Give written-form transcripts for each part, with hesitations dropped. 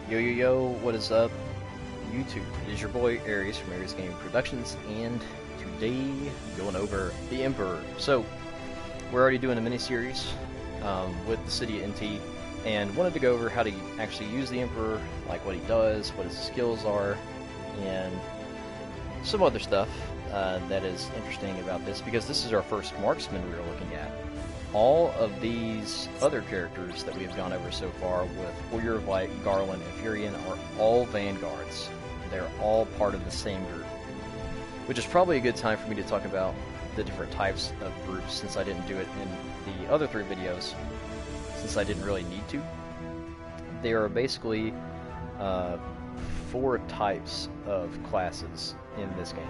Yo yo yo, what is up, YouTube? It is your boy Aries from Aries Gaming Productions, and today going over the Emperor. So we're already doing a mini-series with Dissidia NT, and wanted to go over how to actually use the Emperor, like what he does, what his skills are, and some other stuff that is interesting about this, because this is our first marksman we are looking at. All of these other characters that we have gone over so far with Warrior of Light, Garland, and Furion are all vanguards. They're all part of the same group. Which is probably a good time for me to talk about the different types of groups, since I didn't do it in the other three videos, since I didn't really need to. There are basically 4 types of classes in this game.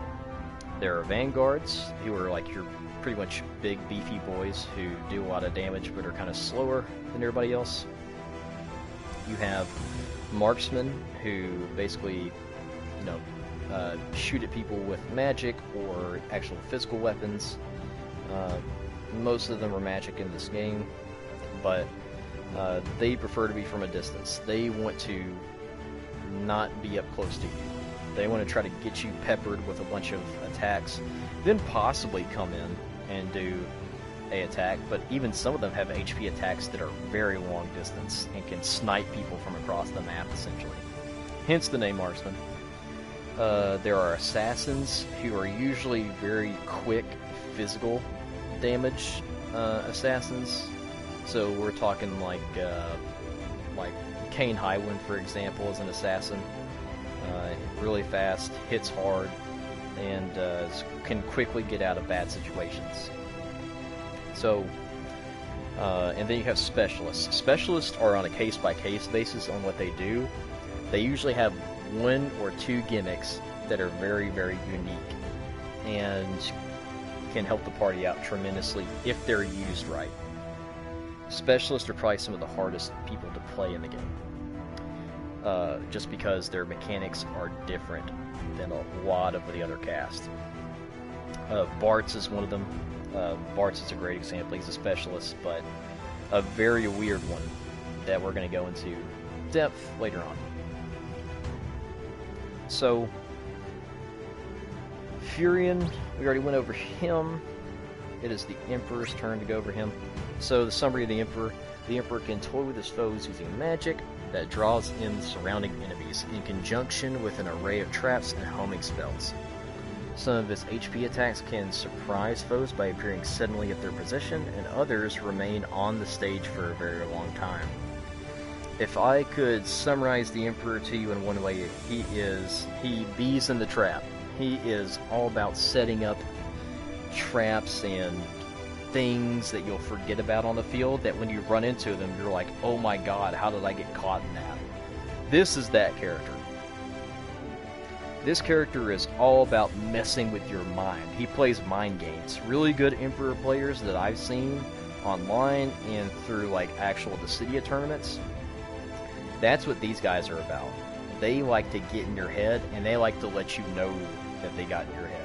There are vanguards, who are like your pretty much big beefy boys who do a lot of damage but are kind of slower than everybody else. You have marksmen who basically, shoot at people with magic or actual physical weapons. Most of them are magic in this game, but they prefer to be from a distance. They want to not be up close to you. They want to try to get you peppered with a bunch of attacks, then possibly come in and do a attack, but even some of them have HP attacks that are very long distance and can snipe people from across the map, essentially. Hence the name Marksman. There are assassins, who are usually very quick physical damage assassins. So we're talking like Kane Highwind, for example, is an assassin. Really fast, hits hard, and can quickly get out of bad situations. So, and then you have specialists. Specialists are on a case-by-case basis on what they do. They usually have 1 or 2 gimmicks that are very, very unique and can help the party out tremendously if they're used right. Specialists are probably some of the hardest people to play in the game. Just because their mechanics are different than a lot of the other cast. Bartz is one of them. Bartz is a great example. He's a specialist, but a very weird one that we're going to go into depth later on. So, Furion, we already went over him. It is the Emperor's turn to go over him. So, the summary of the Emperor can toy with his foes using magic that draws in surrounding enemies, in conjunction with an array of traps and homing spells. Some of his HP attacks can surprise foes by appearing suddenly at their position, and others remain on the stage for a very long time. If I could summarize the Emperor to you in one way, he bees in the trap. He is all about setting up traps and things that you'll forget about on the field, that when you run into them, you're like, oh my god, how did I get caught in that? This is that character. This character is all about messing with your mind. He plays mind games. Really good Emperor players that I've seen online and through like actual Dissidia tournaments, that's what these guys are about. They like to get in your head, and they like to let you know that they got in your head.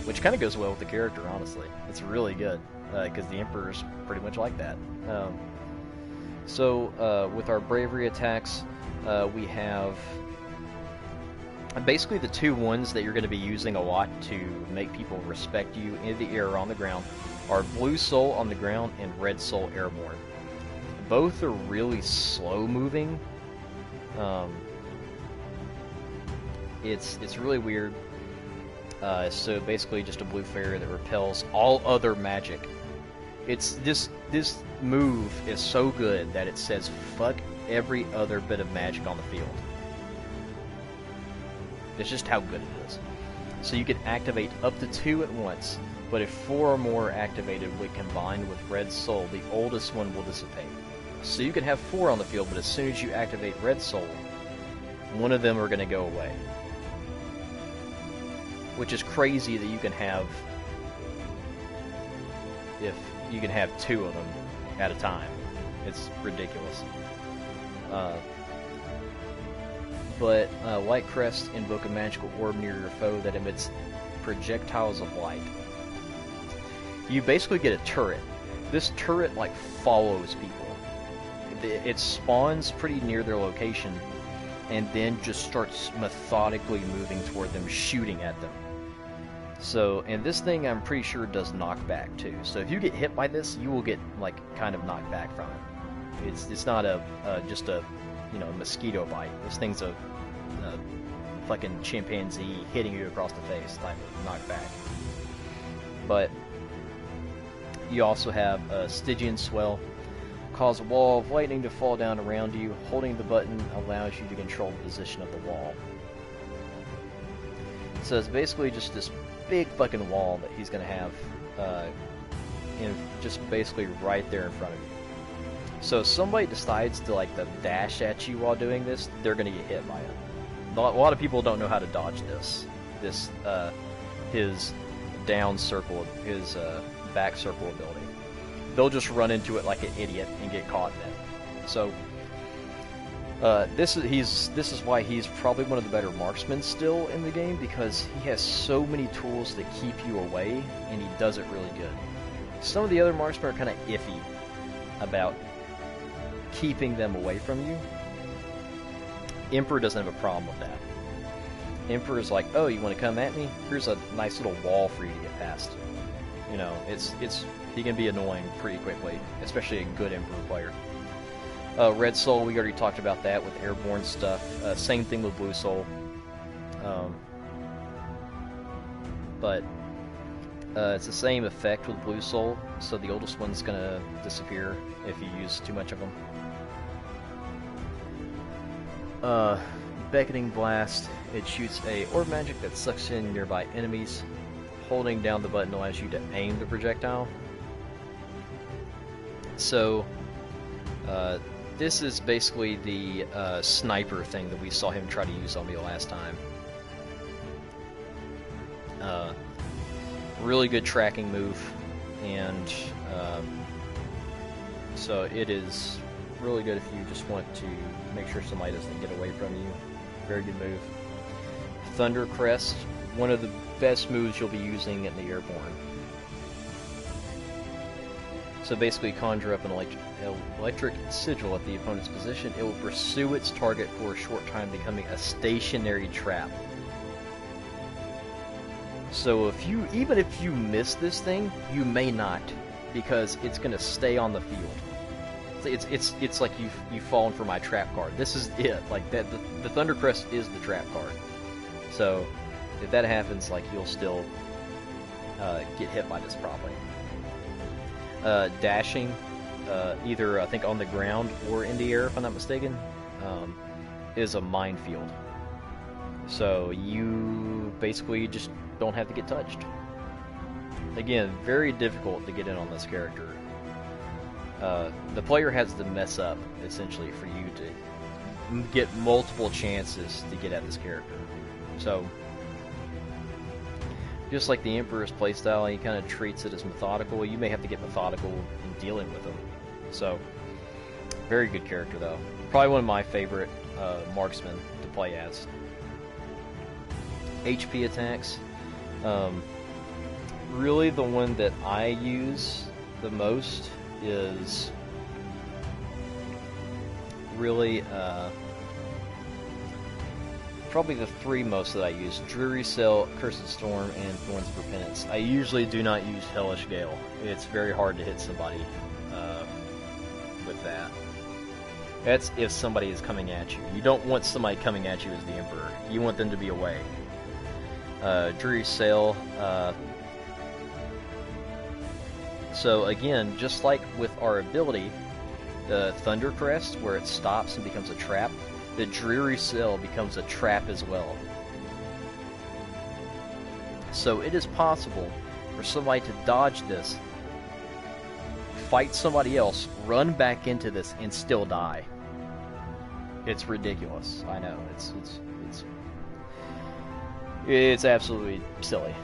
Which kind of goes well with the character, honestly. It's really good, because the Emperor's pretty much like that. So, with our bravery attacks, we have basically the 2 ones that you're going to be using a lot to make people respect you in the air or on the ground are Blue Soul on the ground and Red Soul airborne. Both are really slow moving. It's really weird. So basically just a blue fairy that repels all other magic. It's this move is so good that it says fuck every other bit of magic on the field. It's just how good it is. So you can activate up to 2 at once, but if 4 or more are activated when combined with Red Soul, the oldest one will dissipate. So you can have 4 on the field, but as soon as you activate Red Soul, one of them are going to go away. Which is crazy that you can have, if you can have 2 of them at a time. It's ridiculous. But Light Crest, invoke a magical orb near your foe that emits projectiles of light. You basically get a turret. This turret like follows people. it spawns pretty near their location, and then just starts methodically moving toward them, shooting at them. So, and this thing I'm pretty sure does knockback too. So if you get hit by this, you will get like kind of knocked back from it. It's not just a mosquito bite. This thing's a fucking chimpanzee hitting you across the face type of knockback. But you also have Stygian Swell. Cause a wall of lightning to fall down around you. Holding the button allows you to control the position of the wall. So it's basically just this big fucking wall that he's gonna have just basically right there in front of you. So if somebody decides to like dash at you while doing this, they're gonna get hit by it. A lot of people don't know how to dodge this. His down circle, his back circle ability. They'll just run into it like an idiot and get caught in it. So this is why he's probably one of the better marksmen still in the game, because he has so many tools to keep you away, and he does it really good. Some of the other marksmen are kind of iffy about keeping them away from you. Emperor doesn't have a problem with that. Emperor's like, oh, you want to come at me? Here's a nice little wall for you to get past. You know, he can be annoying pretty quickly, especially a good Emperor player. Red Soul, we already talked about that with airborne stuff. Same thing with Blue Soul. But it's the same effect with Blue Soul, so the oldest one's gonna disappear if you use too much of them. Beckoning Blast, it shoots a orb magic that sucks in nearby enemies. Holding down the button allows you to aim the projectile. So, this is basically the sniper thing that we saw him try to use on me last time. Really good tracking move, and so it is really good if you just want to make sure somebody doesn't get away from you. Very good move. Thunder Crest, one of the best moves you'll be using in the airborne. So basically conjure up an electric sigil at the opponent's position. It will pursue its target for a short time, becoming a stationary trap. So even if you miss this thing, you may not, because it's going to stay on the field. It's like you've fallen for my trap card. This is it. Like that, the Thunder Crest is the trap card. So if that happens, like you'll still get hit by this probably. Dashing, either I think on the ground or in the air, if I'm not mistaken, is a minefield. So you basically just don't have to get touched. Again, very difficult to get in on this character. The player has to mess up, essentially, for you to get multiple chances to get at this character. So, just like the Emperor's playstyle, he kind of treats it as methodical. You may have to get methodical in dealing with him. So, very good character, though. Probably one of my favorite marksmen to play as. HP attacks. Really, the one that I use the most is really probably the three most that I use: Dreary Cell, Cursed Storm, and Thorns of Repentance. I usually do not use Hellish Gale. It's very hard to hit somebody with that. That's if somebody is coming at you. You don't want somebody coming at you as the Emperor. You want them to be away. Dreary Cell. So again, just like with our ability, the Thunder Crest, where it stops and becomes a trap, the Dreary Cell becomes a trap as well. So it is possible for somebody to dodge this, fight somebody else, run back into this, and still die. It's ridiculous. I know. It's absolutely silly.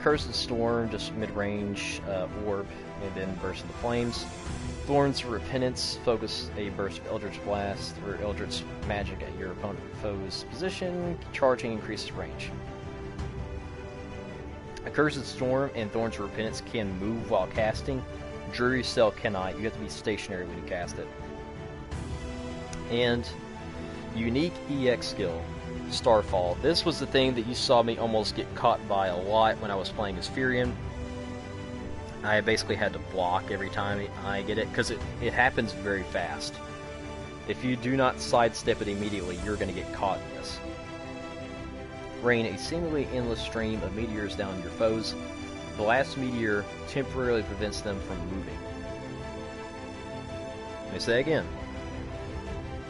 Cursed Storm, just mid-range orb, and then Burst of the Flames. Thorns of Repentance, focus a burst of Eldritch Blast or Eldritch Magic at your opponent foe's position. Charging increases range. A Cursed Storm and Thorns of Repentance can move while casting. Jury Cell cannot. You have to be stationary when you cast it. And unique EX skill, Starfall. This was the thing that you saw me almost get caught by a lot when I was playing as Furion. I basically had to block every time I get it, because it happens very fast. If you do not sidestep it immediately, you're going to get caught in this. Rain a seemingly endless stream of meteors down your foes. The last meteor temporarily prevents them from moving. Let me say again.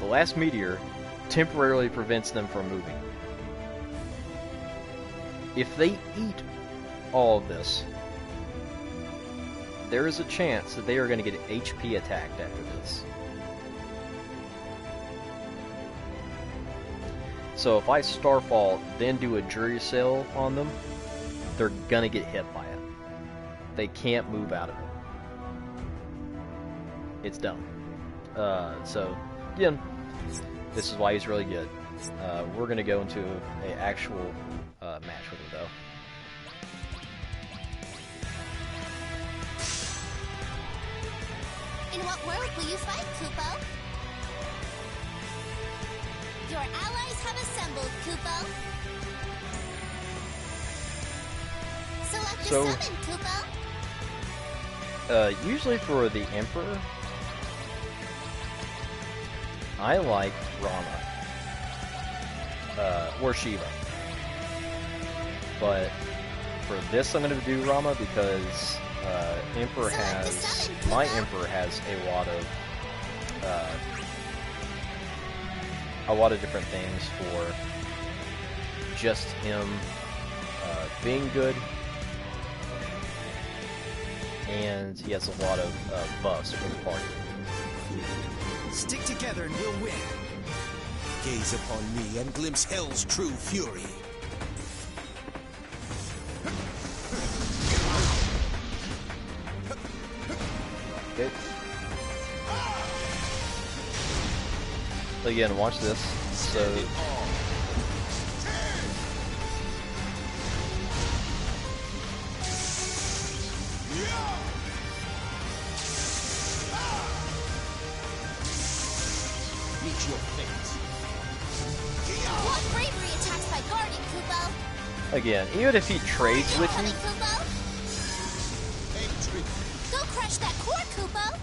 The last meteor temporarily prevents them from moving. If they eat all of this, there is a chance that they are going to get HP attacked after this. So if I Starfall, then do a Jury Cell on them, they're going to get hit by it. They can't move out of it. It's done. So, again, this is why he's really good. We're going to go into an actual match with him, though. In what world will you fight, Kupo? Your allies have assembled, Kupo. Select a summon, Kupo. Usually for the Emperor, I like Rama. Or Shiva. But for this I'm going to do Rama because Emperor has... My Emperor has a lot of different things for just him being good, and he has a lot of buffs for the party. Stick together and we'll win. Gaze upon me and glimpse hell's true fury. Okay. Again, watch this. So Meet your fate. What bravery attacks by guarding, Kupo? again, even if he trades with you, Go crush that core, Kupo.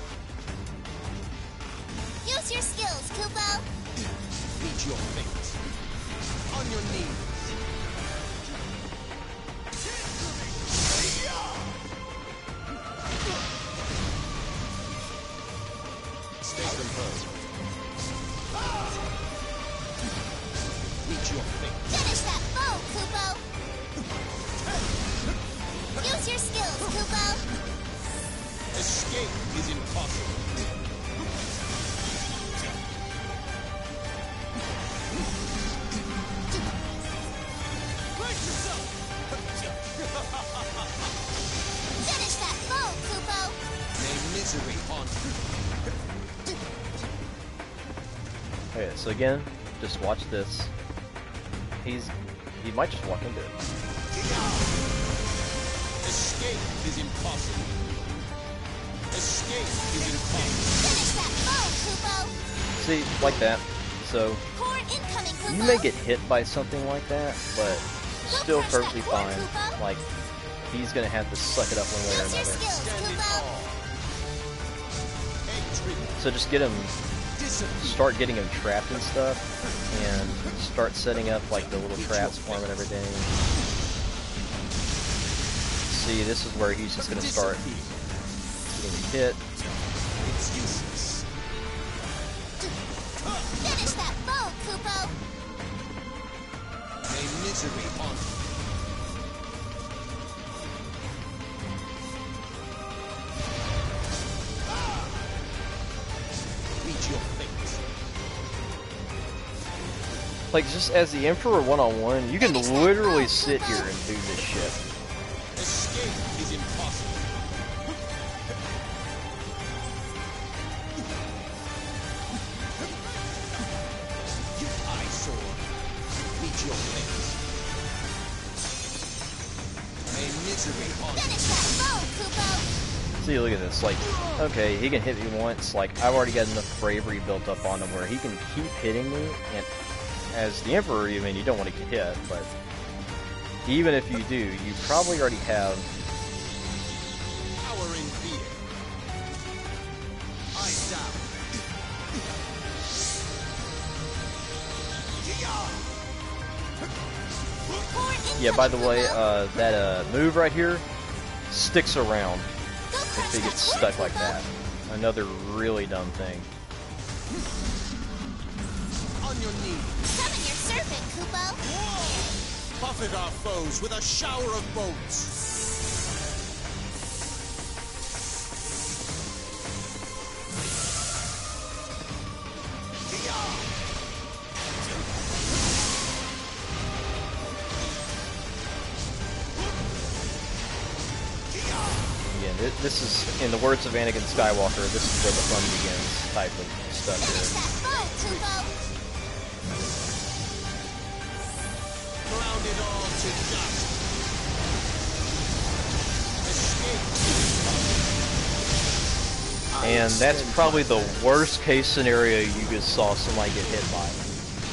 Use your skills, Kupo. Meet your fate. On your knees. Stay composed. Meet your fate. Finish that foe, Kupo. Use your skills, Kupo. Escape is impossible. Brace yourself! Finish that foe, Kupo. May misery haunt you. okay, so again, just watch this. He might just walk into it. Escape is impossible. Escape is impossible. Finish that foe, Kupo. See, like that. So Core incoming, Kupo. you may get hit by something like that, but still perfectly fine. Like, he's gonna have to suck it up one way or Use your another. skills, Stand in Kupo. awe. Entry. So just get him, Discipline. start getting him trapped and stuff, and start setting up like the little traps for him and everything. See, this is where he's just gonna start getting hit. It's useless. Finish that foe, Kupo. May misery haunt you. Meet your fate. Like, just as the Emperor one-on-one, you can literally sit here and do this shit. Escape is impossible. You eyesore. Meet your fate. May misery haunt you. Finish that foe, Kupo. See, look at this. Like, okay, he can hit me once. Like, I've already got enough bravery built up on him where he can keep hitting me. And as the Emperor, I mean, you don't want to get hit, but even if you do, you probably already have Power in fear. Eyes down. Yeah, by the way, that move right here sticks around if it gets stuck like that. Another really dumb thing. On your knees. Summon your serpent, Kupo. Buffet our foes with a shower of bolts. This is, in the words of Anakin Skywalker, this is where the fun begins type of stuff here. Ground it all to dust. And that's probably the worst case scenario you just saw somebody get hit by.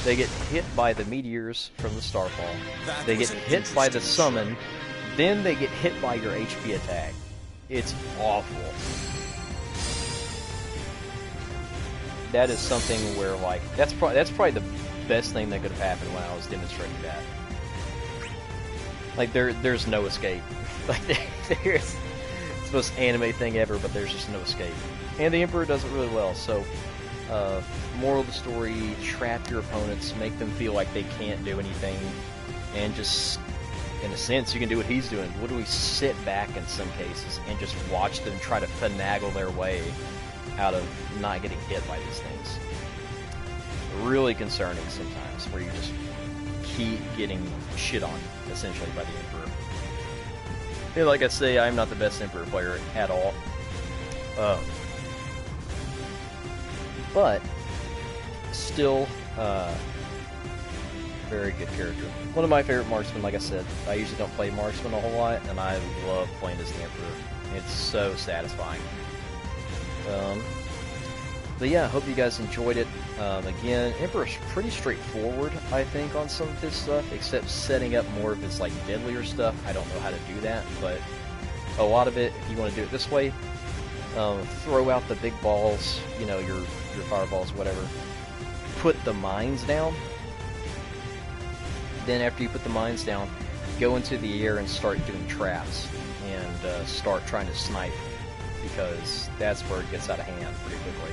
They get hit by the meteors from the Starfall. They get hit by the summon. Then they get hit by your HP attack. It's awful. That is something where, like, that's probably the best thing that could have happened when I was demonstrating that. Like, there's no escape. Like, it's the most anime thing ever, but there's just no escape. And the Emperor does it really well. So, moral of the story: trap your opponents, make them feel like they can't do anything, and just, in a sense, you can do what he's doing. Literally sit back in some cases and just watch them try to finagle their way out of not getting hit by these things. Really concerning sometimes, where you just keep getting shit on, essentially, by the Emperor. And like I say, I'm not the best Emperor player at all. But still, very good character. One of my favorite marksmen, like I said. I usually don't play marksman a whole lot, and I love playing as the Emperor. It's so satisfying. But yeah, I hope you guys enjoyed it. Again, Emperor's pretty straightforward, I think, on some of his stuff, except setting up more of his, like, deadlier stuff. I don't know how to do that, but a lot of it, if you want to do it this way, throw out the big balls, you know, your fireballs, whatever. Put the mines down. Then after you put the mines down, go into the air and start doing traps, and start trying to snipe, because that's where it gets out of hand pretty quickly.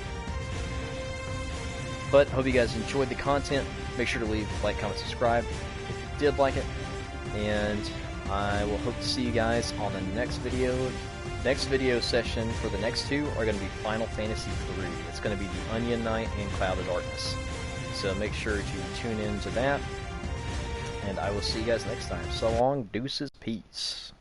But hope you guys enjoyed the content. Make sure to leave a like, comment, subscribe if you did like it, and I will hope to see you guys on the next video. Next video session for the next two are going to be Final Fantasy III. It's going to be the Onion Knight and Cloud of Darkness. So make sure to tune in to that. And I will see you guys next time. So long, deuces, peace.